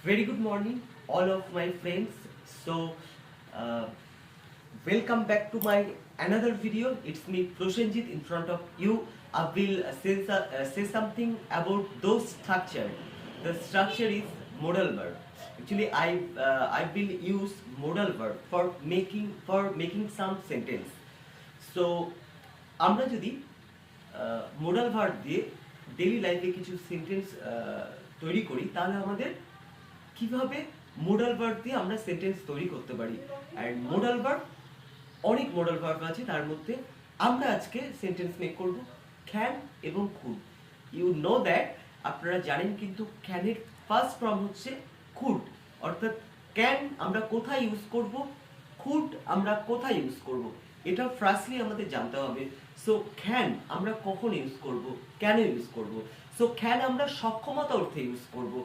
Very good morning, all of my friends. So, uh, welcome back to my another video. It's me, Proshenjit, in front of you. I will say something about those structure. The structure is modal verb. Actually, I will use modal verb for making some sentence. So, আমরা যদি modal verb দিয়ে daily লাইফে কিছু sentence তৈরি করি তাহলে আমাদের কিভাবে মোডাল ভার্ব দিয়ে আমরা সেন্টেন্স তৈরি করতে পারি। অ্যান্ড মোডাল ভার্ব অনেক মোডাল ভার্ব আছে, তার মধ্যে আমরা আজকে সেন্টেন্স মেক করব ক্যান এবং কুড। ইউ নো দ্যাট, আপনারা জানেন কিন্তু ক্যানের ফার্স্ট ফর্ম হচ্ছে কুড, অর্থাৎ ক্যান আমরা কোথায় ইউজ করব, কুড আমরা কোথায় ইউজ করব, এটা ফার্স্টলি আমাদের জানতে হবে। সো ক্যান আমরা কখন ইউজ করব, কেন ইউজ করব। সো ক্যান আমরা সক্ষমতা অর্থে ইউজ করব।